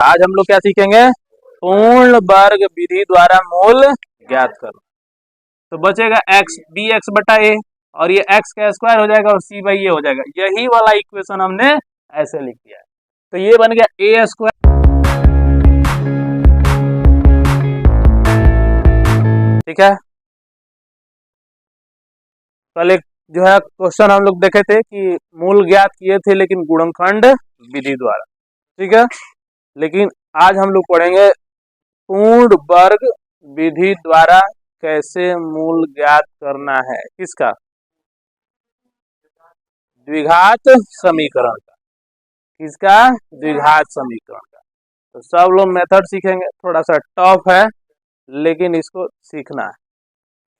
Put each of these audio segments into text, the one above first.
आज हम लोग क्या सीखेंगे? पूर्ण वर्ग विधि द्वारा मूल ज्ञात करना। तो बचेगा एक्स बी एक्स बटा ए, और ये एक्स का स्क्वायर हो जाएगा और सी बाई ए हो जाएगा। यही वाला इक्वेशन हमने ऐसे लिख दिया है। तो ये बन गया ए स्क्वायर, ठीक है। कल एक जो है क्वेश्चन हम लोग देखे थे कि मूल ज्ञात किए थे लेकिन गुणनखंड विधि द्वारा, ठीक है। लेकिन आज हम लोग पढ़ेंगे पूर्ण वर्ग विधि द्वारा कैसे मूल ज्ञात करना है। किसका? द्विघात समीकरण का। किसका? द्विघात समीकरण का। तो सब लोग मेथड सीखेंगे, थोड़ा सा टफ है लेकिन इसको सीखना है।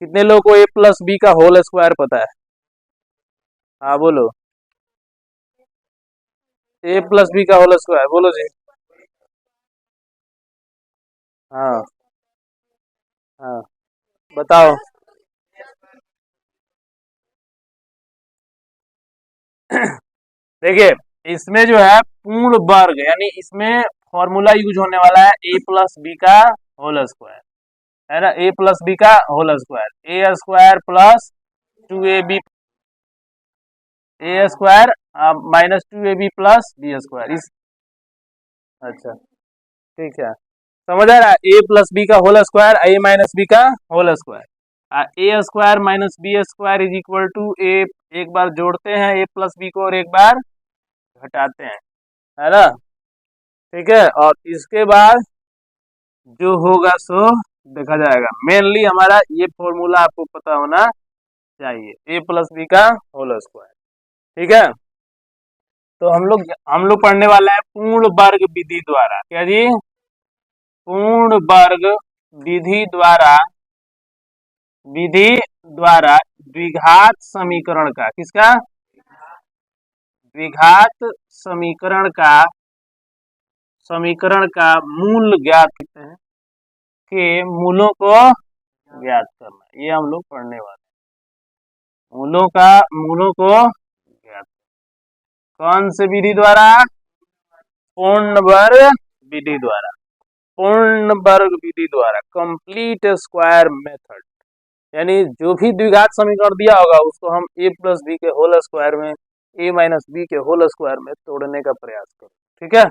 कितने लोगों को ए प्लस बी का होल स्क्वायर पता है? हाँ बोलो, ए प्लस बी का होल स्क्वायर बोलो जी। हाँ हाँ बताओ। देखिए, इसमें जो है पूर्ण वर्ग यानी इसमें फॉर्मूला यूज होने वाला है ए प्लस बी का होल स्क्वायर, है ना। ए प्लस बी का whole square, A square plus 2ab, A square minus 2ab plus B square. इस अच्छा ठीक है, समझ आ रहा है। ए प्लस बी का whole square, A minus B का whole square, A square minus B square is equal to A. एक बार जोड़ते हैं ए प्लस बी को और एक बार घटाते हैं, है ना। ठीक है, और इसके बाद जो होगा सो देखा जाएगा। मेनली हमारा ये फॉर्मूला आपको पता होना चाहिए, ए प्लस बी का होल स्क्वायर, ठीक है। तो हम लोग पढ़ने वाले हैं पूर्ण वर्ग विधि द्वारा। क्या जी? पूर्ण वर्ग विधि द्वारा द्विघात समीकरण का। किसका? द्विघात समीकरण का मूल ज्ञात करते हैं कि मूलों को ज्ञात करना। ये हम लोग पढ़ने वाले हैं, मूलों को ज्ञात। कौन से विधि द्वारा? पूर्ण वर्ग विधि द्वारा। पूर्ण वर्ग विधि द्वारा, कंप्लीट स्क्वायर मेथड। यानी जो भी द्विघात समीकरण दिया होगा उसको हम ए प्लस बी के होल स्क्वायर में, ए माइनस बी के होल स्क्वायर में तोड़ने का प्रयास करो, ठीक है।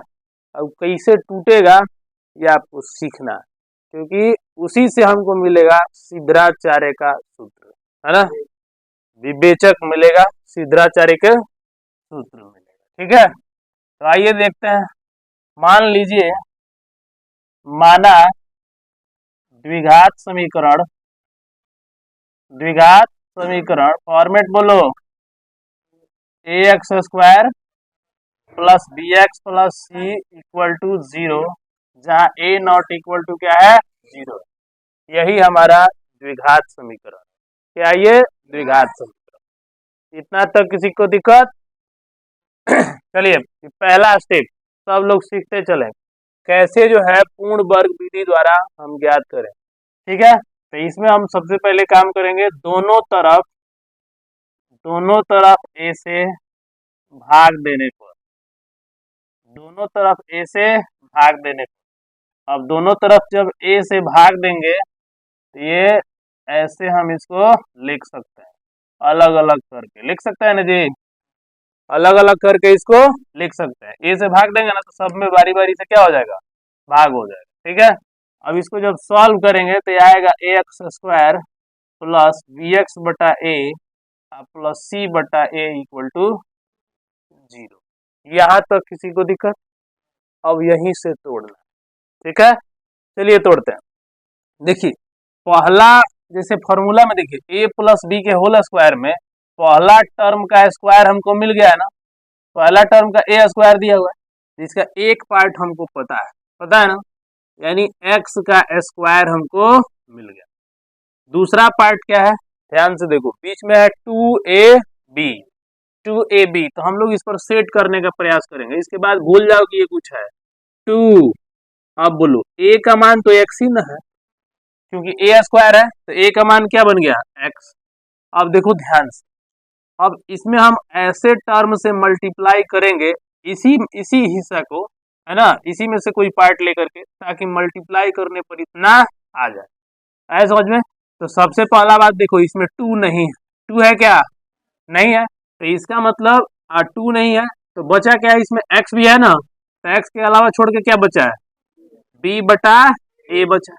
अब कैसे टूटेगा ये आपको सीखना है, क्योंकि उसी से हमको मिलेगा सिद्धाचार्य का सूत्र, है ना। विवेचक मिलेगा, सिद्धाचार्य के सूत्र मिलेगा, ठीक है। तो आइए देखते हैं। मान लीजिए, माना द्विघात समीकरण फॉर्मेट बोलो, A X square plus B X plus C equal to 0, जहाँ ए नॉट इक्वल टू क्या है? 0। यही हमारा द्विघात समीकरण। क्या ये? द्विघात समीकरण। इतना तक किसी को दिक्कत? चलिए पहला स्टेप सब लोग सीखते चले, कैसे जो है पूर्ण वर्ग विधि द्वारा हम ज्ञात करें, ठीक है। तो इसमें हम सबसे पहले काम करेंगे, दोनों तरफ ए से भाग देने पर। अब दोनों तरफ जब ए से भाग देंगे तो ये ऐसे हम इसको लिख सकते हैं, अलग अलग करके लिख सकते हैं ना जी। अलग अलग करके इसको लिख सकते हैं। ए से भाग देंगे ना तो सब में बारी बारी से क्या हो जाएगा? भाग हो जाएगा, ठीक है। अब इसको जब सॉल्व करेंगे तो यह आएगा A X square plus B X बटा ए प्लस सी बटा ए इक्वल टू 0। यहाँ तक किसी को दिक्कत? अब यहीं से तोड़ना, ठीक है। चलिए तोड़ते हैं। देखिए पहला, जैसे फॉर्मूला में देखिए ए प्लस बी के होल स्क्वायर में पहला टर्म का स्क्वायर हमको मिल गया है ना। पहला टर्म का ए स्क्वायर दिया हुआ है, जिसका एक पार्ट हमको पता है ना, यानी एक्स का स्क्वायर हमको मिल गया। दूसरा पार्ट क्या है? ध्यान से देखो, बीच में है 2ab, तो हम लोग इस पर सेट करने का प्रयास करेंगे। इसके बाद भूल जाओ कि ये कुछ है 2। अब बोलो a का मान तो x ही ना है, क्योंकि a स्क्वायर है, तो a का मान क्या बन गया? x। अब देखो ध्यान से, अब इसमें हम ऐसे टर्म से मल्टीप्लाई करेंगे इसी हिस्सा को, है ना, इसी में से कोई पार्ट लेकर के, ताकि मल्टीप्लाई करने पर इतना आ जाए। आया समझ में? तो सबसे पहला बात देखो, इसमें 2 नहीं है। 2 है क्या? नहीं है। तो इसका मतलब 2 नहीं है, तो बचा क्या है? इसमें x भी है ना, तो x के अलावा छोड़ के क्या बचा है? b बटा a बचा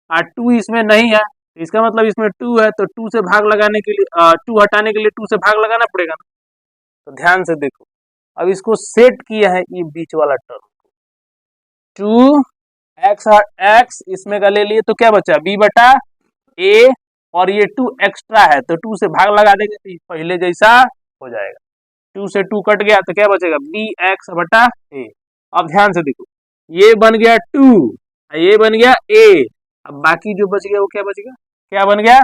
है। 2 इसमें नहीं है, इसका मतलब इसमें 2 है, तो 2 से भाग लगाने के लिए 2 हटाने के लिए 2 से भाग लगाना पड़ेगा ना। तो ध्यान से देखो, अब इसको सेट किया है ये बीच वाला टर्म, 2x इसमें का ले लिए तो क्या बचा? b बटा a, और ये 2 एक्स्ट्रा है तो 2 से भाग लगा देंगे तो पहले जैसा हो जाएगा। 2 से 2 कट गया तो क्या बचेगा? bx बटा a। अब ध्यान से देखो, ये बन गया 2, ये बन गया a, अब बाकी जो बच गया वो क्या बच गया? क्या बन गया?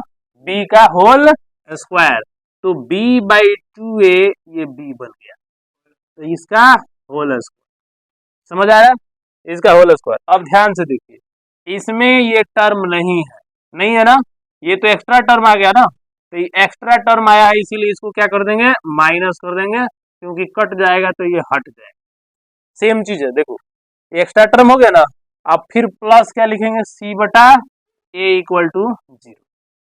b का होल स्क्वायर। तो b बाई 2a ये b बन गया, तो इसका होल स्क्वायर। समझ आ रहा है? इसका होल स्क्वायर। अब ध्यान से देखिए, इसमें ये टर्म नहीं है, नहीं है ना, ये तो एक्स्ट्रा टर्म आ गया ना, तो ये एक्स्ट्रा टर्म आया है इसीलिए इसको क्या कर देंगे? माइनस कर देंगे, क्योंकि कट जाएगा तो ये हट जाएगा। सेम चीज है, देखो ये एक्स्ट्रा टर्म हो गया ना, अब फिर प्लस क्या लिखेंगे? c बटा a इक्वल टू 0,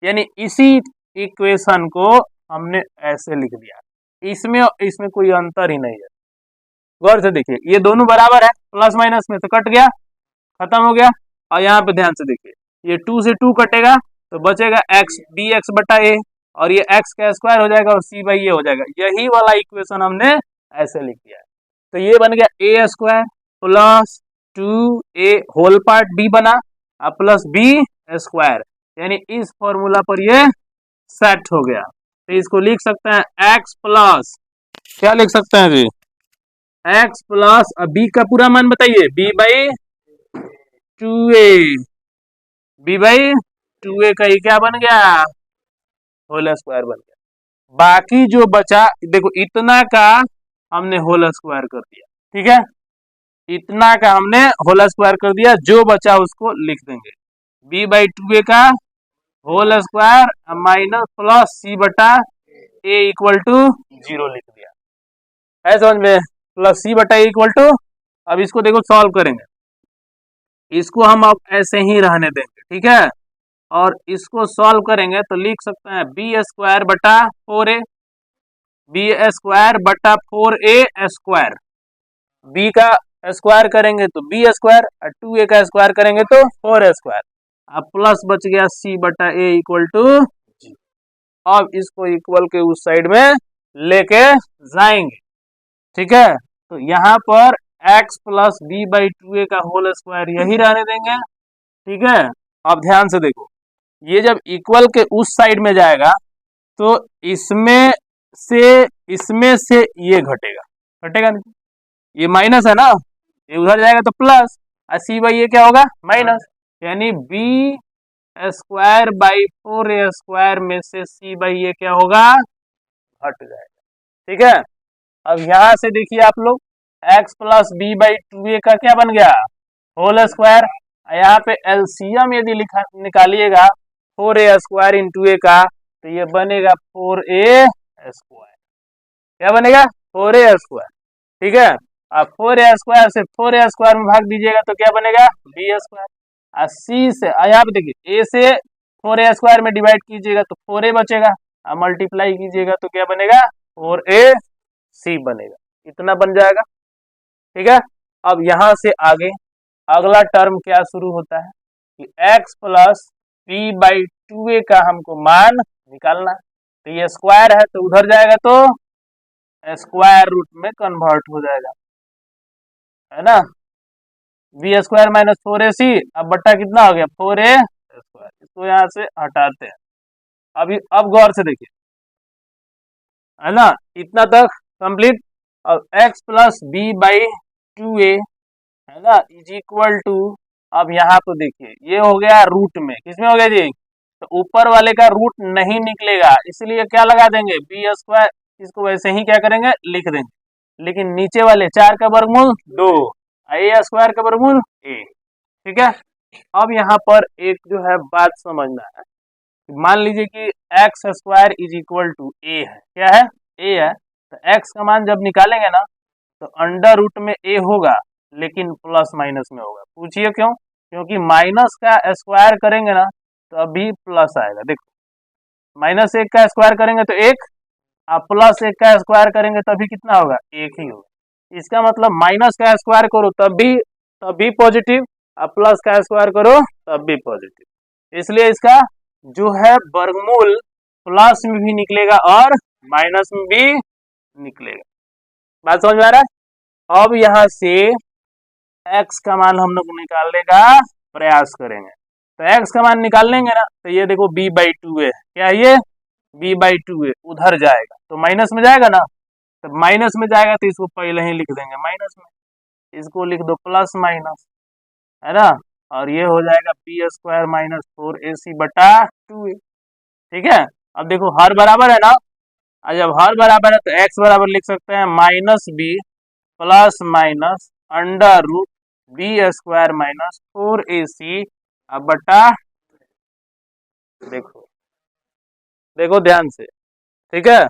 यानी इसी इक्वेशन को हमने ऐसे लिख दिया। इसमें कोई अंतर ही नहीं है। गौर से देखिए, ये दोनों बराबर है, प्लस माइनस में तो कट गया, खत्म हो गया। और यहाँ पे ध्यान से देखिए, ये 2 से 2 कटेगा तो बचेगा x bx बटा a, और ये x का स्क्वायर हो जाएगा और c बाई ए हो जाएगा। यही वाला इक्वेशन हमने ऐसे लिख दिया है। तो ये बन गया a square plus 2a whole part b बना, प्लस b स्क्वायर, यानी इस फॉर्मूला पर ये सेट हो गया। तो इसको लिख सकते हैं x प्लस, क्या लिख सकते हैं जी? x प्लस, b का पूरा मान बताइए, b by 2a, b by 2a का ये क्या बन गया? होल स्क्वायर बन गया। बाकी जो बचा, देखो इतना का हमने होल स्क्वायर कर दिया, ठीक है, इतना का हमने होल स्क्वायर कर दिया, जो बचा उसको लिख देंगे b बाई 2a का whole square minus plus c बटा a इक्वल टू 0 लिख दिया है, समझ में? प्लस c बटा a इक्वल टू, अब इसको देखो सॉल्व करेंगे, इसको हम अब ऐसे ही रहने देंगे, ठीक है, और इसको सॉल्व करेंगे तो लिख सकते हैं बी स्क्वायर बटा 4a, बी स्क्वायर बटा 4a स्क्वायर, b का स्क्वायर करेंगे तो b स्क्वायर, और 2a का स्क्वायर करेंगे तो 4a स्क्वायर, अब प्लस बच गया c बटा a इक्वल टू 0। अब इसको इक्वल के उस साइड में लेके जाएंगे, ठीक है, तो यहाँ पर x plus b by 2a का होल स्क्वायर यही रहने देंगे, ठीक है। अब ध्यान से देखो, ये जब इक्वल के उस साइड में जाएगा तो इसमें से ये घटेगा, घटेगा नहीं, ये माइनस है ना, ये उधर जाएगा तो प्लस, और c बाई ये क्या होगा? माइनस, यानी b square by 4a square में से c बाई ये क्या होगा? हट जाएगा, ठीक है। अब यहां से देखिए आप लोग, x plus b by 2a का क्या बन गया? Whole square. यहाँ पे एलसीएम यदि निकालिएगा 4a स्क्वायर इंटू a का, तो ये बनेगा 4a स्क्वायर, क्या बनेगा? 4a स्क्वायर, ठीक है। अब 4a स्क्वायर से 4a स्क्वायर में भाग दीजिएगा तो क्या बनेगा? b square. और c से यहाँ पे देखिए, a से 4a स्क्वायर में डिवाइड कीजिएगा तो 4a बचेगा, और मल्टीप्लाई कीजिएगा तो क्या बनेगा? 4ac बनेगा, इतना बन जाएगा, ठीक है। अब यहां से आगे अगला टर्म क्या शुरू होता है कि x plus b by 2a का हमको मान निकालना, तो ये स्क्वायर है तो उधर जाएगा तो स्क्वायर रूट में कन्वर्ट हो जाएगा, है ना, b स्क्वायर माइनस 4ac, अब बट्टा कितना हो गया? 4a स्क्वायर, इसको यहाँ से हटाते हैं। अभी अब गौर से देखिए, है ना, इतना तक कंप्लीट। अब x plus b by 2a, है ना, इज इक्वल टू, अब यहाँ पे देखिए ये हो गया रूट में, किसमें हो गया जी? तो ऊपर वाले का रूट नहीं निकलेगा, इसलिए क्या लगा देंगे? बी स्क्वायर, इसको वैसे ही क्या करेंगे? लिख देंगे, लेकिन नीचे वाले 4 का वर्गमूल 2, ए स्क्वायर का वर्गमूल a, ठीक है। अब यहाँ पर एक जो है बात समझना है, मान लीजिए कि x square is equal to a है, क्या है? a है, तो x का मान जब निकालेंगे ना तो अंडर रूट में a होगा, लेकिन प्लस माइनस में होगा। पूछिए क्यों? क्योंकि माइनस का स्क्वायर करेंगे ना तो अभी प्लस आएगा। देखो, माइनस एक का स्क्वायर करेंगे तो एक, आप प्लस एक का स्क्वायर करेंगे तभी कितना होगा? एक ही होगा। इसका मतलब माइनस का स्क्वायर करो तब भी पॉजिटिव, और प्लस का स्क्वायर करो तब भी पॉजिटिव। इसलिए इसका जो है वर्गमूल प्लस में भी निकलेगा और माइनस में भी निकलेगा। बात समझ में आ रहा है? अब यहाँ से x का मान हम लोग निकालने का प्रयास करेंगे। तो x का मान निकाल लेंगे ना, तो ये देखो b/2 है। क्या है ये? b/2 है। उधर जाएगा तो माइनस में जाएगा ना, तो माइनस में जाएगा तो इसको पहले ही लिख देंगे माइनस में, इसको लिख दो प्लस माइनस, है ना। और ये हो जाएगा b² - 4ac/2a। ठीक है। अब देखो हर बराबर है ना, और जब हर बराबर है तो x बराबर लिख सकते हैं -b plus minus √b² - 4ac बटा। देखो देखो ध्यान से, ठीक है।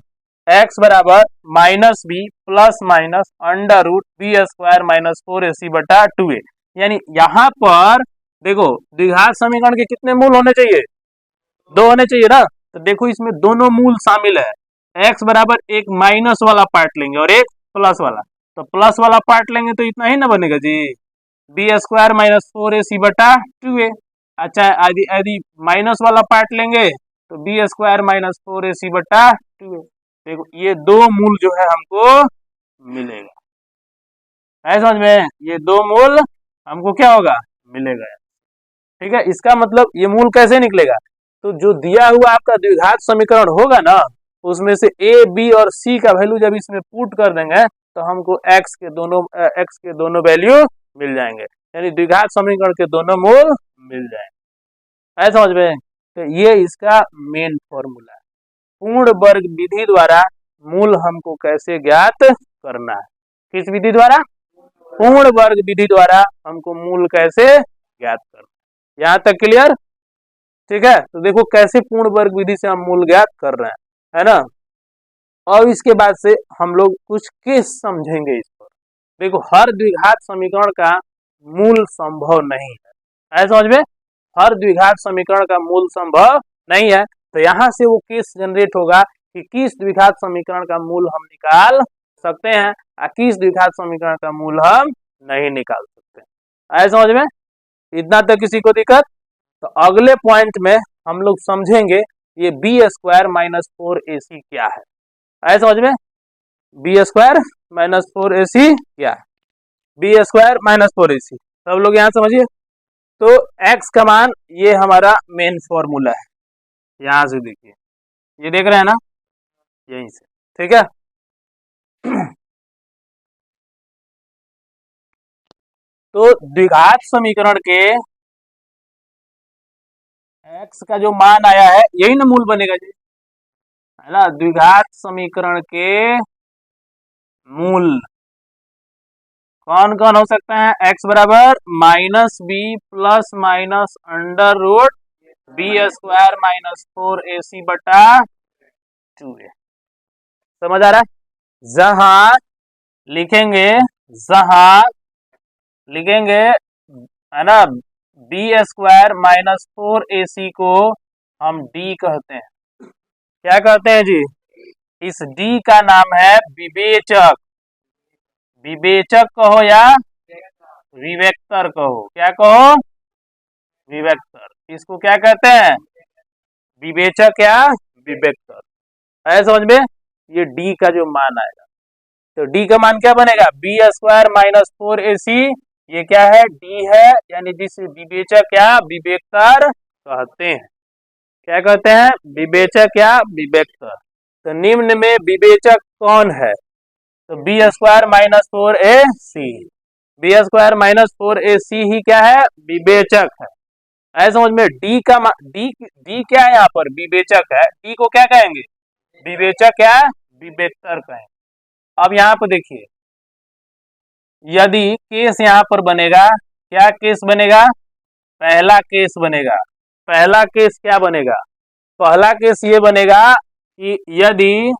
x बराबर -b plus minus √b² - 4ac/2a। यानी यहाँ पर देखो द्विघात समीकरण के कितने मूल होने चाहिए? 2 होने चाहिए ना। तो देखो इसमें दोनों मूल शामिल है। x बराबर एक माइनस वाला पार्ट लेंगे और एक प्लस वाला, तो प्लस वाला पार्ट लेंगे तो इतना ही ना बनेगा जी, b² - 4ac/2a। अच्छा, यदि माइनस वाला पार्ट लेंगे तो b² - 4ac/2a। देखो ये दो मूल जो है हमको मिलेगा। है समझ में? ये दो मूल हमको क्या होगा? मिलेगा। ठीक है। इसका मतलब ये मूल कैसे निकलेगा? तो जो दिया हुआ आपका द्विघात समीकरण होगा ना, उसमें से a, b और c का वैल्यू जब इसमें पुट कर देंगे तो हमको x के दोनों वैल्यू मिल जाएंगे। यानी द्विघात समीकरण के दोनों मूल मिल जाएंगे। है समझ में? तो ये इसका मेन फॉर्मूला है। पूर्ण वर्ग विधि द्वारा मूल हमको कैसे ज्ञात करना है? किस विधि द्वारा? पूर्ण वर्ग विधि द्वारा हमको मूल कैसे ज्ञात करना है। यहाँ तक क्लियर? ठीक है। तो देखो कैसे पूर्ण वर्ग विधि से हम मूल ज्ञात कर रहे हैं, है ना। और इसके बाद से हम लोग कुछ केस समझेंगे इस पर। देखो हर द्विघात समीकरण का मूल संभव नहीं है। ऐसा समझ में? हर द्विघात समीकरण का मूल संभव नहीं है। तो यहाँ से वो केस जनरेट होगा कि किस द्विघात समीकरण का मूल हम निकाल सकते हैं और किस द्विघात समीकरण का मूल हम नहीं निकाल सकते। ऐसा समझ में? इतना तक किसी को दिक्कत? तो अगले पॉइंट में हम लोग समझेंगे ये b² - 4ac क्या है। ऐसा समझ में? b² - 4ac क्या है? b² - 4ac सब लोग यहाँ समझिए। तो x का मान ये हमारा मेन फॉर्मूला है। यहां से देखिए, ये देख रहे हैं ना, यहीं से। ठीक है। तो द्विघात समीकरण के x का जो मान आया है यही ना मूल बनेगा जी, है ना। द्विघात समीकरण के मूल कौन कौन हो सकते हैं? x बराबर -b plus minus √b² - 4ac/2a। समझ आ रहा है? जहां लिखेंगे है ना, b² - 4ac को हम d कहते हैं। क्या कहते हैं जी? इस d का नाम है विवेचक। विवेचक कहो या विवेक्तर कहो, क्या कहो? विवेक्तर। इसको क्या कहते हैं? विवेचक या विवेक्तर। है समझ में? ये d का जो मान आएगा, तो d का मान क्या बनेगा? b² - 4ac। ये क्या है? d है, यानी जिसे विवेचक या विवेक्तर कहते हैं। क्या कहते हैं? विवेचक या विवेक्तर। तो निम्न में विवेचक कौन है? तो b² - 4ac। b² - 4ac ही क्या है? विवेचक है। ऐसा समझ में? d का d क्या है? यहाँ पर विवेचक है। d को क्या कहेंगे? विवेचक या विवेक्तर कहेंगे। अब यहाँ पर देखिए, यदि केस यहाँ पर बनेगा, क्या केस बनेगा? पहला केस बनेगा। पहला केस क्या बनेगा? पहला केस ये बनेगा कि यदि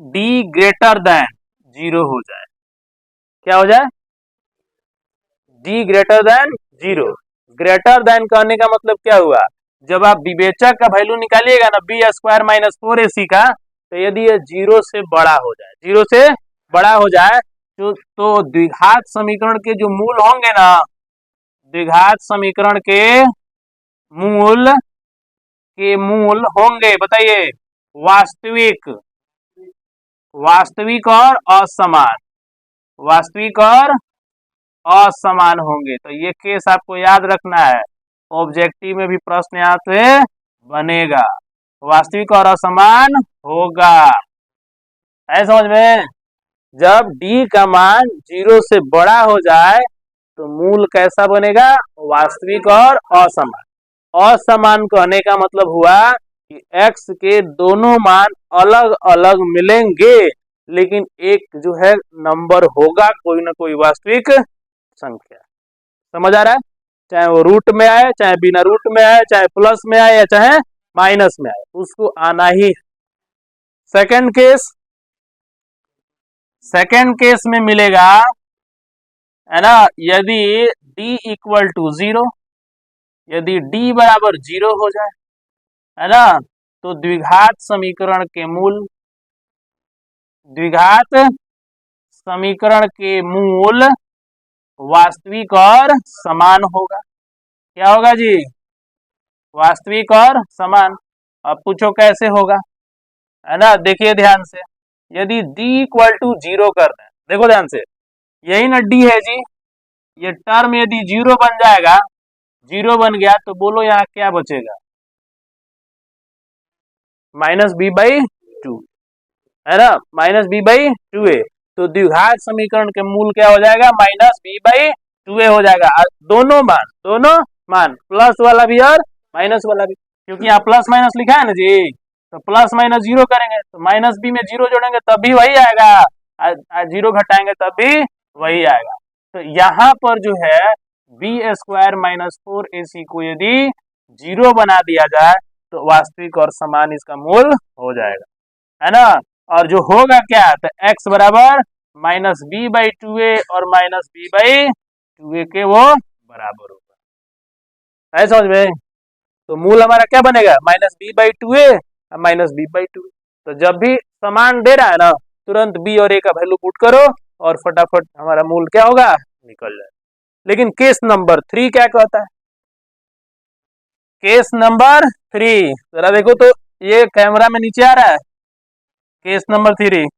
d greater than 0 हो जाए। क्या हो जाए? D greater than zero. Greater than कहने का मतलब क्या हुआ, जब आप विवेचक का वैल्यू निकालिएगा ना बी स्क्वायर माइनस 4ac का, तो यदि ये जीरो से बड़ा हो जाए, जीरो से बड़ा हो जाए तो द्विघात समीकरण के जो मूल होंगे ना, द्विघात समीकरण के मूल होंगे, बताइए, वास्तविक, वास्तविक और असमान, वास्तविक और असमान होंगे। तो ये केस आपको याद रखना है, ऑब्जेक्टिव में भी प्रश्न यहाँ से बनेगा, वास्तविक और असमान होगा, है समझ में। जब d का मान जीरो से बड़ा हो जाए तो मूल कैसा बनेगा, वास्तविक और असमान। असमान कहने का मतलब हुआ कि x के दोनों मान अलग अलग मिलेंगे, लेकिन एक जो है नंबर होगा कोई ना कोई वास्तविक संख्या। समझ आ रहा है, चाहे वो रूट में आए, चाहे बिना रूट में आए, चाहे प्लस में आए या चाहे माइनस में आए, उसको आना ही। सेकंड केस, सेकंड केस में मिलेगा, है ना, यदि d इक्वल टू जीरो, यदि d बराबर जीरो हो जाए, है ना, तो द्विघात समीकरण के मूल, द्विघात समीकरण के मूल वास्तविक और समान होगा। क्या होगा जी, वास्तविक और समान। अब पूछो कैसे होगा, है ना, देखिए ध्यान से, यदि d इक्वल टू जीरो कर दें, देखो ध्यान से, यही ना d है जी, ये टर्म यदि जीरो बन जाएगा, जीरो बन गया तो बोलो यहाँ क्या बचेगा, माइनस बी बाई टू, है ना, माइनस बी बाई टू ए। तो द्विघात समीकरण के मूल क्या हो जाएगा, माइनस बी बाई टू ए हो जाएगा। दोनों मान प्लस वाला भी और माइनस वाला भी, क्योंकि यहाँ प्लस माइनस लिखा है ना जी, तो प्लस माइनस जीरो करेंगे तो माइनस बी में जीरो जोड़ेंगे तब भी वही आएगा, जीरो घटाएंगे तब भी वही आएगा। तो यहाँ पर जो है बी स्क्वायर माइनस 4ac को यदि जीरो बना दिया जाए तो वास्तविक और समान इसका मूल हो जाएगा, है ना। और जो होगा क्या, तो x बराबर माइनस बी बाई टू ए और माइनस बी बाई टू ए के वो बराबर होगा, है समझ में। तो मूल हमारा क्या बनेगा, माइनस बी बाई टू ए और माइनस बी बाई टू। तो जब भी समान दे रहा है ना, तुरंत b और a का वैल्यू पुट करो और फटाफट हमारा मूल क्या होगा, निकल जाए। लेकिन केस नंबर 3 क्या कहता है, केस नंबर 3 जरा देखो तो, ये कैमरा में नीचे आ रहा है, केस नंबर 3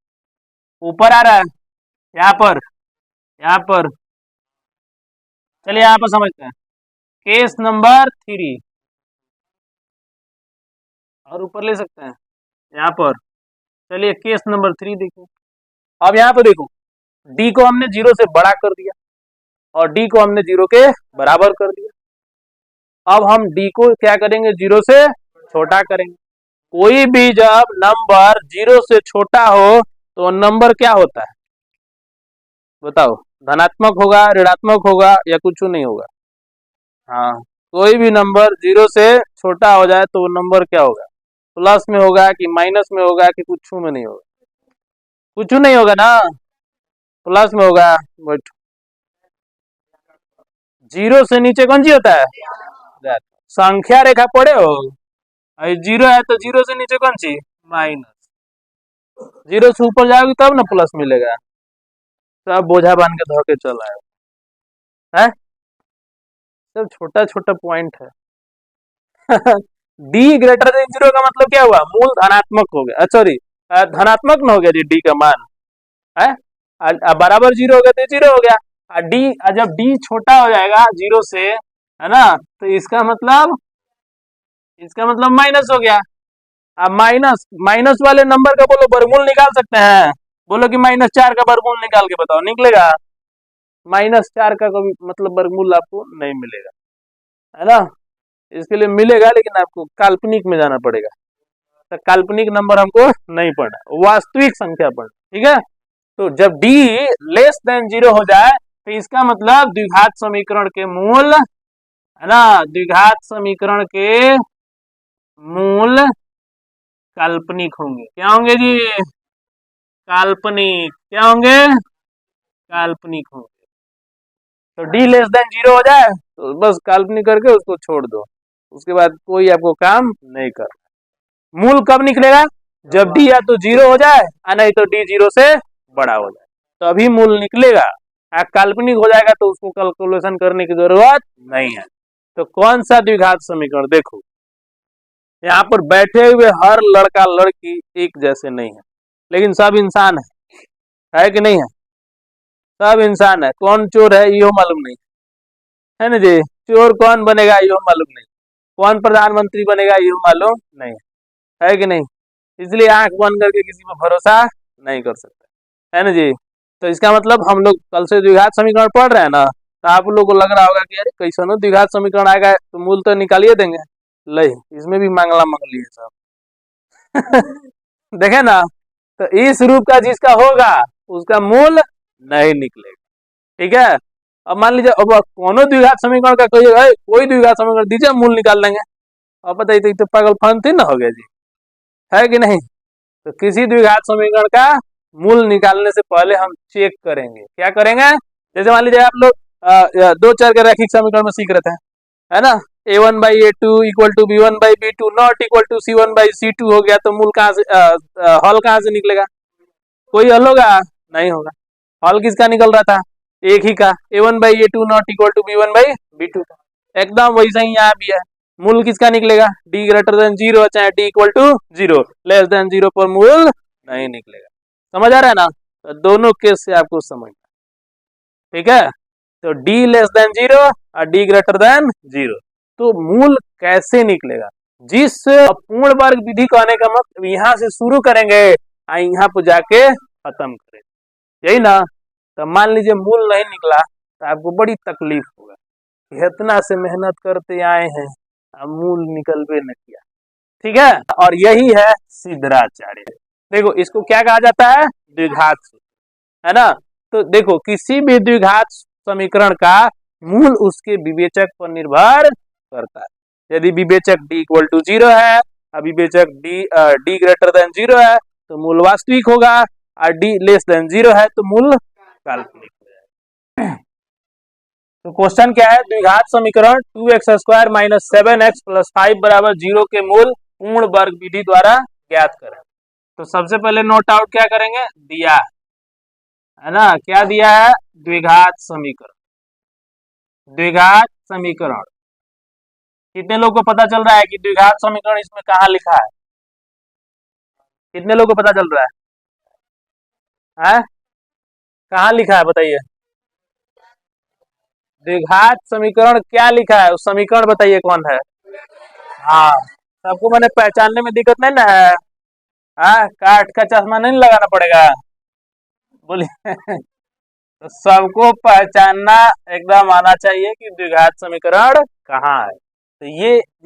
ऊपर आ रहा है, यहाँ पर, यहाँ पर, चलिए यहाँ पर समझते हैं। केस नंबर 3 और ऊपर ले सकते हैं, यहाँ पर, चलिए केस नंबर 3 देखिए। अब यहाँ पर देखो, d को हमने जीरो से बड़ा कर दिया और d को हमने जीरो के बराबर कर दिया। अब हम d को क्या करेंगे, जीरो से छोटा करेंगे। कोई भी जब नंबर जीरो से छोटा हो तो नंबर क्या होता है, बताओ, धनात्मक होगा, ऋणात्मक होगा या कुछ नहीं होगा। हाँ, कोई भी नंबर जीरो से छोटा हो जाए तो नंबर क्या होगा, प्लस में होगा कि माइनस में होगा कि कुछ में नहीं होगा, कुछ नहीं होगा ना, प्लस में होगा। बट जीरो से नीचे कौन सी होता है, संख्या रेखा पड़े हो, जीरो है तो जीरो से नीचे कौन सी, माइनस। जीरो से ऊपर जाओगी तब ना प्लस मिलेगा। सब बोझा बांध के धो के चल आए, सब छोटा छोटा पॉइंट है। डी ग्रेटर देन जीरो का मतलब क्या हुआ, मूल धनात्मक हो गया, सॉरी धनात्मक न हो गया जी, डी का मान है, बराबर जीरो हो गया तो जीरो हो गया। डी जब डी छोटा हो जाएगा जीरो से, है ना, तो इसका मतलब माइनस हो गया। अब माइनस, माइनस वाले नंबर का बोलो वर्गमूल निकाल सकते हैं, बोलो कि -4 का वर्गमूल निकाल के बताओ, निकलेगा, -4 का कभी मतलब वर्गमूल आपको नहीं मिलेगा, है ना। इसके लिए मिलेगा लेकिन आपको काल्पनिक में जाना पड़ेगा, तो काल्पनिक नंबर हमको नहीं पढ़ना, वास्तविक संख्या पढ़ना, ठीक है। तो जब d लेस देन जीरो हो जाए तो इसका मतलब द्विघात समीकरण के मूल, है ना, द्विघात समीकरण के मूल काल्पनिक होंगे। क्या होंगे जी, काल्पनिक, क्या होंगे, काल्पनिक होंगे। तो डी लेस देन 0 हो जाए तो बस काल्पनिक करके उसको छोड़ दो, उसके बाद कोई आपको काम नहीं करना। मूल कब निकलेगा? जब डी या तो 0 हो जाए या नहीं तो डी 0 से बड़ा हो जाए, तभी मूल निकलेगा। काल्पनिक हो जाएगा तो उसको कैलकुलेशन करने की जरूरत नहीं है। तो कौन सा द्विघात समीकरण, देखो यहाँ पर बैठे हुए हर लड़का लड़की एक जैसे नहीं है, लेकिन सब इंसान है कि नहीं है? सब इंसान है। कौन चोर है यो मालूम नहीं है ना जी, चोर कौन बनेगा यो मालूम नहीं, कौन प्रधानमंत्री बनेगा यो मालूम नहीं है कि नहीं? इसलिए आंख बंद करके किसी पर भरोसा नहीं कर सकते, है ना जी। तो इसका मतलब हम लोग कल से द्विघात समीकरण पढ़ रहे हैं ना, तो आप लोग को लग रहा होगा कि अरे कैसा द्विघात समीकरण आएगा, तो मूल तो निकालिए देंगे, ले इसमें भी मांगला मंगली है सब देखे ना, तो इस रूप का जिसका होगा उसका मूल नहीं निकलेगा, ठीक है। अब मान लीजिए अब कोनो द्विघात समीकरण का कोई द्विघात समीकरण दीजिए, मूल निकाल लेंगे। अब बताइए तो पागल फंती ना हो गया जी, है कि नहीं? तो किसी द्विघात समीकरण का मूल निकालने से पहले हम चेक करेंगे, क्या करेंगे? जैसे मान लीजिए आप लोग दो चर के रैखिक समीकरण में सीख रहे थे, है ना, a1 by a2 equal to b1 by b2 not equal to c1 by c2 हो गया, तो मूल कहाँ से हल कहाँ से निकलेगा? कोई हल होगा? नहीं होगा। हल किसका निकल रहा था? एक ही का, a1 by a2 not equal to b1 by b2 का। एकदम वैसा ही यहाँ भी है। मूल किसका निकलेगा? d ग्रेटर देन 0 चाहे d equal to 0, less than 0 पर मूल नहीं निकलेगा। समझ आ रहा है ना? तो दोनों केस से आपको समझना, ठीक है। तो d लेस देन 0 और d ग्रेटर देन 0, तो मूल कैसे निकलेगा? जिस पूर्ण वर्ग विधि कहने का मतलब यहाँ से शुरू करेंगे और यहाँ पर जाके खत्म करेंगे, यही ना। तो मान लीजिए मूल नहीं निकला तो आपको बड़ी तकलीफ होगा, इतना से मेहनत करते आए हैं अब मूल निकलवे न किया, ठीक है। और यही है सिद्धराचार्य। देखो इसको क्या कहा जाता है? द्विघात सूत्र, है ना। तो देखो किसी भी द्विघात समीकरण का मूल उसके विवेचक पर निर्भर करता है। यदि विवेचक d इक्वल टू 0 है और विवेचक d ग्रेटर देन 0 है तो मूल वास्तविक होगा, और d लेस देन 0 है तो मूल काल्पनिक है। तो क्वेश्चन क्या है? द्विघात समीकरण 2x² माइनस 7x प्लस 5 बराबर 0 के मूल पूर्ण वर्ग विधि द्वारा ज्ञात करें। तो सबसे पहले नोट आउट क्या करेंगे? दिया है ना, क्या दिया है? द्विघात समीकरण। द्विघात समीकरण कितने लोग को पता चल रहा है कि द्विघात समीकरण इसमें कहाँ लिखा है? कितने लोग को पता चल रहा है? कहाँ लिखा है बताइए? द्विघात समीकरण क्या लिखा है? उस समीकरण बताइए कौन है? हाँ, सबको मैंने पहचानने में दिक्कत नहीं ना है? हाँ, काठ का चश्मा नहीं लगाना पड़ेगा, बोलिए तो सबको पहचानना एकदम आना चाहिए कि द्विघात समीकरण कहाँ है। तो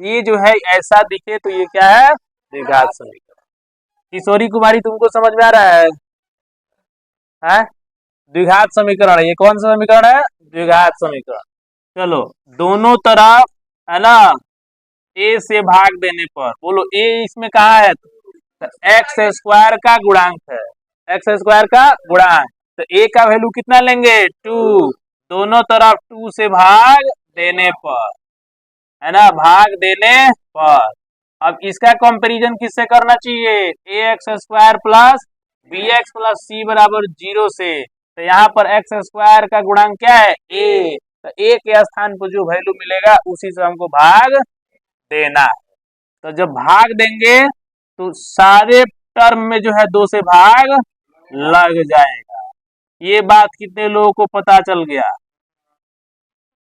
ये जो है ऐसा दिखे तो ये क्या है? द्विघात समीकरण। किशोरी कुमारी तुमको समझ में आ रहा है? द्विघात समीकरण, ये कौन सा समीकरण है? द्विघात समीकरण। चलो दोनों तरफ है ना a से भाग देने पर, बोलो a इसमें कहाँ है? तो x² का गुणांक है, x² का गुणांक। तो a का वैल्यू कितना लेंगे? 2, दोनों तरफ 2 से भाग देने पर, है ना, भाग देने पर। अब इसका कंपैरिजन किससे करना चाहिए? ax² plus bx plus c बराबर 0 से। तो यहाँ पर x² का गुणांक क्या है? a, तो a के स्थान पर जो वैल्यू मिलेगा उसी से हमको भाग देना है। तो जब भाग देंगे तो सारे टर्म में जो है 2 से भाग लग जाएगा। ये बात कितने लोगों को पता चल गया?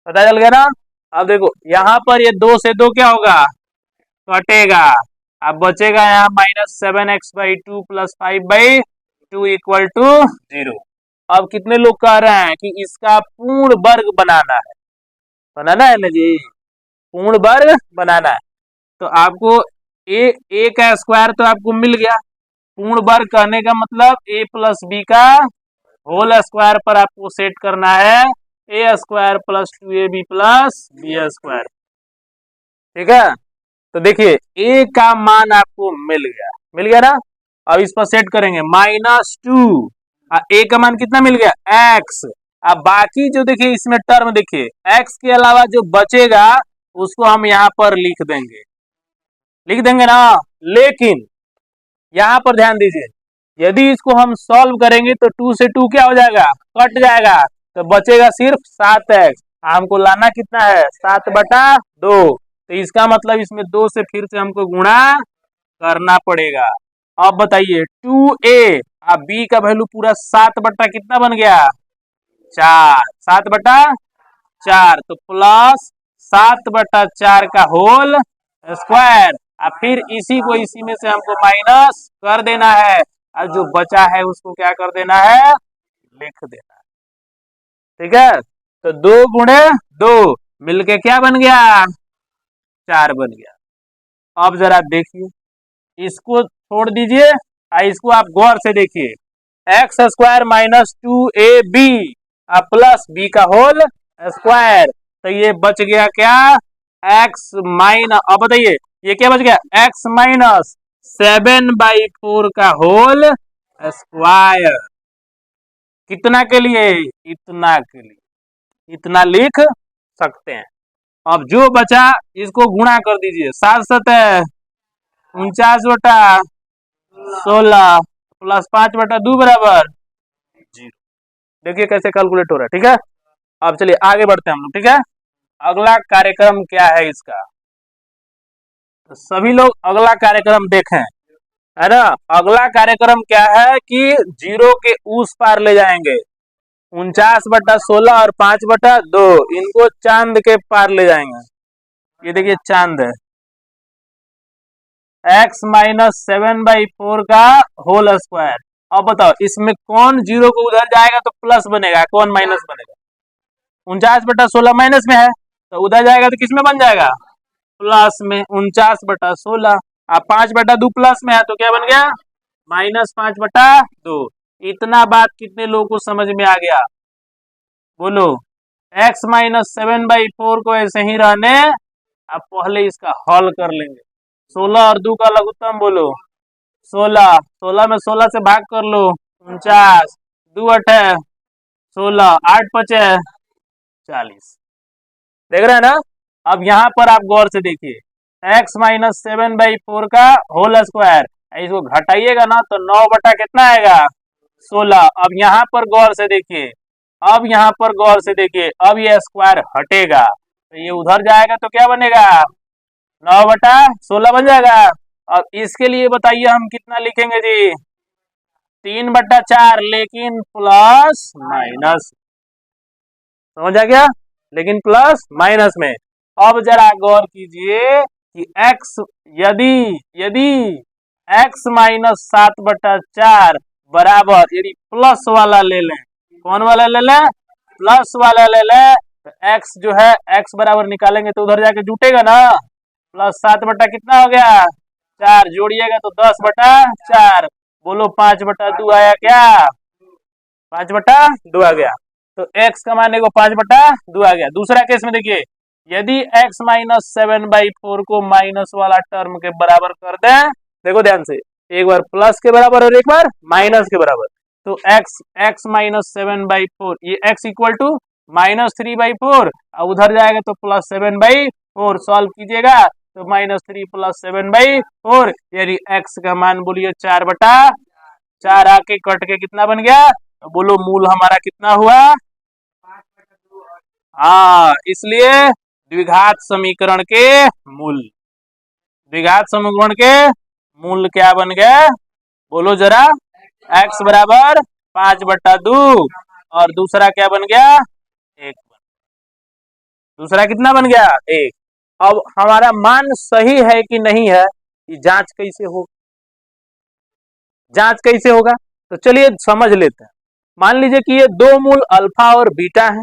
पता चल गया ना। अब देखो यहाँ पर ये 2 से 2 क्या होगा? कटेगा। अब बचेगा यहाँ -7x/2 प्लस 5/2 इक्वल टू 0। अब कितने लोग कह रहे हैं कि इसका पूर्ण वर्ग बनाना है ना जी, पूर्ण वर्ग बनाना है। तो आपको a का स्क्वायर तो आपको मिल गया, पूर्ण वर्ग कहने का मतलब a प्लस बी का होल स्क्वायर पर आपको सेट करना है a² plus 2ab plus b², ठीक है। तो देखिए a का मान आपको मिल गया ना। अब इस पर सेट करेंगे -2, a का मान कितना मिल गया? x, अब बाकी जो देखिए इसमें टर्म देखिए x के अलावा जो बचेगा उसको हम यहाँ पर लिख देंगे ना। लेकिन यहाँ पर ध्यान दीजिए, यदि इसको हम सॉल्व करेंगे तो 2 से 2 क्या हो जाएगा, कट जाएगा, तो बचेगा सिर्फ 7x। हमको लाना कितना है, 7/2। तो इसका मतलब इसमें 2 से फिर से हमको गुणा करना पड़ेगा। अब बताइए 2a अब b का वैल्यू पूरा 7 बटा कितना बन गया, 4, 7/4, तो प्लस 7/4 का होल स्क्वायर। और फिर इसी को इसी में से हमको माइनस कर देना है, और जो बचा है उसको क्या कर देना है, लिख देना है। ठीक है, तो 2 गुणे 2 मिलके क्या बन गया, 4 बन गया। अब जरा देखिए, इसको छोड़ दीजिए और इसको आप गौर से देखिए, x² minus 2ab plus b का होल स्क्वायर। तो ये बच गया क्या, x माइनस, अब बताइए ये क्या बच गया, x माइनस 7/4 का होल स्क्वायर। कितना के लिए, इतना के लिए, इतना लिख सकते हैं। अब जो बचा इसको गुणा कर दीजिए, 7×7 49/16 प्लस 5/2 बराबर 0। देखिए कैसे कैलकुलेट हो रहा है। ठीक है, अब चलिए आगे बढ़ते हैं हम लोग। ठीक है, अगला कार्यक्रम क्या है इसका, तो सभी लोग अगला कार्यक्रम देखें, है ना। अगला कार्यक्रम क्या है कि 0 के उस पार ले जाएंगे, 49/16 और 5/2 इनको चांद के पार ले जाएंगे। ये देखिए चांद है, x माइनस 7/4 का होल स्क्वायर। अब बताओ इसमें कौन 0 को उधर जाएगा तो प्लस बनेगा, कौन माइनस बनेगा, 49/16 माइनस में है तो उधर जाएगा तो किस में बन जाएगा, प्लस में 49/16। अब 5/2 प्लस में है तो क्या बन गया, -5/2। इतना बात कितने लोगों को समझ में आ गया, बोलो। x माइनस 7/4 को ऐसे ही रहने, अब पहले इसका हल कर लेंगे। 16 और 2 का लघुत्तम बोलो, 16, 16 में 16 से भाग कर लो, 49, 2 8 16, 8 5 40। देख रहे हैं ना। अब यहाँ पर आप गौर से देखिए, x माइनस 7/4 का होल स्क्वायर, इसको घटाइएगा ना तो 9 बटा कितना आएगा, 16। अब यहाँ पर गौर से देखिए, अब यहाँ पर गौर से देखिए, अब ये स्क्वायर हटेगा तो ये उधर जाएगा तो क्या बनेगा, 9/16 बन जाएगा। अब इसके लिए बताइए हम कितना लिखेंगे जी, 3/4, लेकिन प्लस माइनस, समझ आ गया, लेकिन प्लस माइनस में। अब जरा गौर कीजिए कि x यदि x माइनस 7/4 बराबर, यदि प्लस वाला ले लें, कौन वाला ले लें, प्लस वाला ले लें, तो x जो है x बराबर निकालेंगे तो उधर जाके जुटेगा ना, प्लस 7 बटा कितना हो गया, 4, जोड़िएगा तो 10/4। बोलो 5/2 आया क्या, 5/2 आ गया। तो x का मान को 5/2 आ गया। दूसरा केस में देखिए, यदि x माइनस 7/4 को माइनस वाला टर्म के बराबर कर दें, देखो ध्यान से, एक बार प्लस के बराबर और एक बार माइनस के बराबर, तो x माइनस 7/4, ये x इक्वल टू -3/4, उधर जाएगा तो प्लस 7/4। सॉल्व कीजिएगा तो -3 प्लस 7/4, यानी x का मान बोलिए 4/4 आके कट के कितना बन गया, तो बोलो मूल हमारा कितना हुआ, हाँ, इसलिए द्विघात समीकरण के मूल, द्विघात समीकरण के मूल क्या बन गया, बोलो जरा, x बराबर 5/2 और दूसरा क्या बन गया, 1। दूसरा कितना बन गया, 1। अब हमारा मान सही है कि नहीं है, ये जांच कैसे होगा, जांच कैसे होगा, तो चलिए समझ लेते हैं। मान लीजिए कि ये दो मूल अल्फा और बीटा है,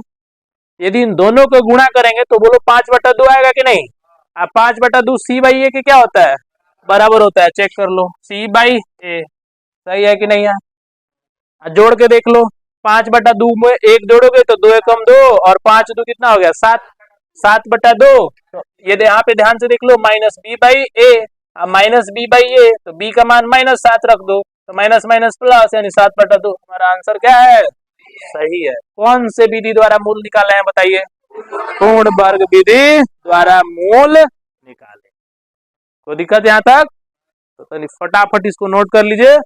यदि इन दोनों को गुणा करेंगे तो बोलो 5/2 आएगा कि नहीं। अब 5/2 c/a के क्या होता है, बराबर होता है, चेक कर लो, c/a सही है कि नहीं है, जोड़ के देख लो, 5/2 में 1 जोड़ोगे तो 2 एकम 2 और 5 2 कितना हो गया, 7, 7/2। तो ये यहाँ पे ध्यान से देख लो, -b/a, -b/a, तो b का मान -7 रख दो, तो माइनस माइनस प्लस यानी 7/2। हमारा आंसर क्या है, सही है। कौन से विधि द्वारा मूल निकाले हैं बताइए? पूर्ण वर्ग विधि द्वारा मूल निकाले। कोई दिक्कत यहाँ तक? तो फटाफट इसको नोट कर लीजिए।